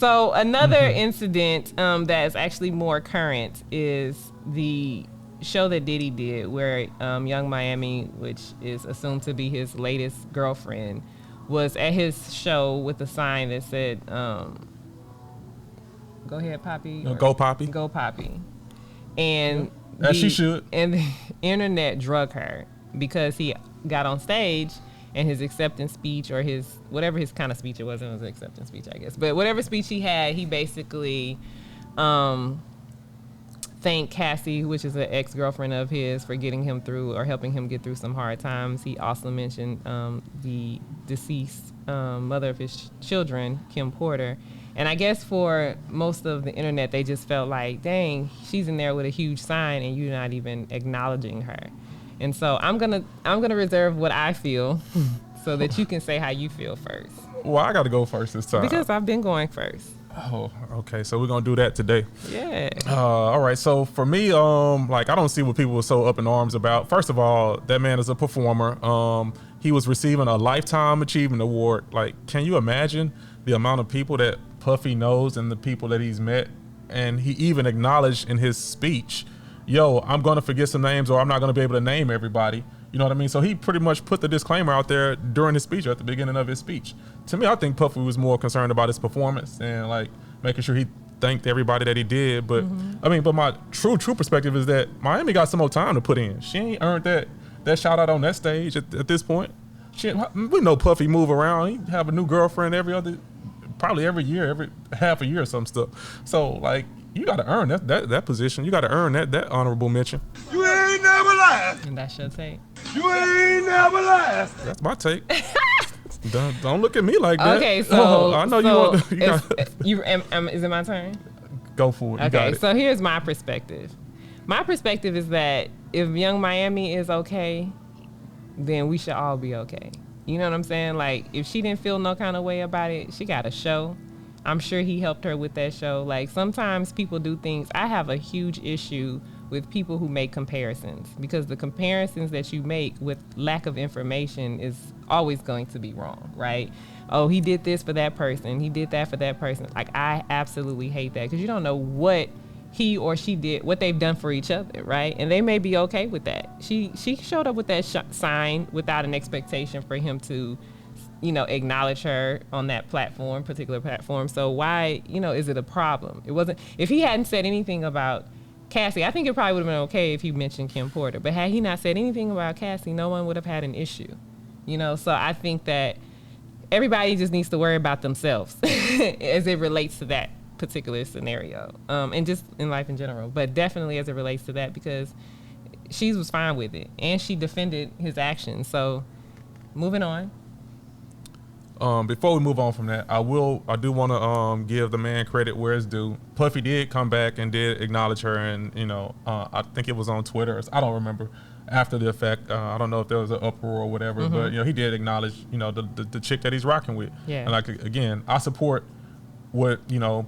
So another incident that is actually more current is the show that Diddy did where Young Miami, which is assumed to be his latest girlfriend, was at his show with a sign that said, go ahead, Poppy. Go Poppy. Go Poppy. And as she should. And the internet drug her because he got on stage and his acceptance speech or his, whatever his kind of speech it was an acceptance speech, I guess. But whatever speech he had, he basically thanked Cassie, which is an ex-girlfriend of his, for getting him through or helping him get through some hard times. He also mentioned the deceased mother of his children, Kim Porter. And I guess for most of the internet, they just felt like, dang, she's in there with a huge sign and you're not even acknowledging her. And so I'm gonna reserve what I feel so that you can say how you feel first. Well, I got to go first this time. Because I've been going first. Oh, okay. So we're going to do that today. Yeah. All right. So for me, like, I don't see what people are so up in arms about. First of all, that man is a performer. He was receiving a Lifetime Achievement Award. Like, can you imagine the amount of people that Puffy knows and the people that he's met? And he even acknowledged in his speech, yo, I'm going to forget some names or I'm not going to be able to name everybody. You know what I mean? So he pretty much put the disclaimer out there during his speech or at the beginning of his speech. To me, I think Puffy was more concerned about his performance and like making sure he thanked everybody that he did. But I mean, but my true perspective is that Miami got some more time to put in. She ain't earned that shout out on that stage at this point. We know Puffy move around. He have a new girlfriend probably every year, every half a year or some stuff. So like, you got to earn that position. You got to earn that honorable mention. You ain't never lied. And that's your take. You ain't never lied. That's my take. Don't look at me like that. Okay, so I know you want. Is it my turn? Go for it. You Okay, got it. so here's my perspective. My perspective is that if Young Miami is okay, then we should all be okay. You know what I'm saying? Like, if she didn't feel no kind of way about it, she got a show. I'm sure he helped her with that show. Like, sometimes people do things. I have a huge issue with people who make comparisons because the comparisons that you make with lack of information is always going to be wrong, right? Oh, he did this for that person. He did that for that person. Like, I absolutely hate that because you don't know what he or she did, what they've done for each other, right? And they may be okay with that. She showed up with that sign without an expectation for him to, acknowledge her on that particular platform. So why, is it a problem? It wasn't, if he hadn't said anything about Cassie, I think it probably would have been okay if he mentioned Kim Porter, but had he not said anything about Cassie, no one would have had an issue, So I think that everybody just needs to worry about themselves as it relates to that particular scenario, and just in life in general, but definitely as it relates to that because she was fine with it and she defended his actions. So moving on. Before we move on from that, I do want to give the man credit where it's due. Puffy did come back and did acknowledge her, and I think it was on Twitter. I don't remember after the effect. I don't know if there was an uproar or whatever, but he did acknowledge the chick that he's rocking with. Yeah. And like again, I support what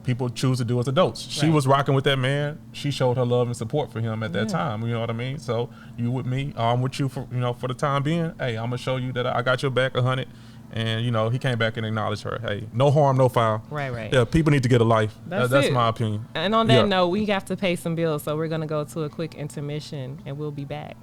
people choose to do as adults. She was rocking with that man. She showed her love and support for him at that time. You know what I mean? So you with me, I'm with you for for the time being. Hey, I'm gonna show you that I got your back 100. And he came back and acknowledged her. Hey, no harm, no foul. Right. Yeah, people need to get a life. That's my opinion. And on that note, we have to pay some bills, so we're gonna go to a quick intermission, and we'll be back.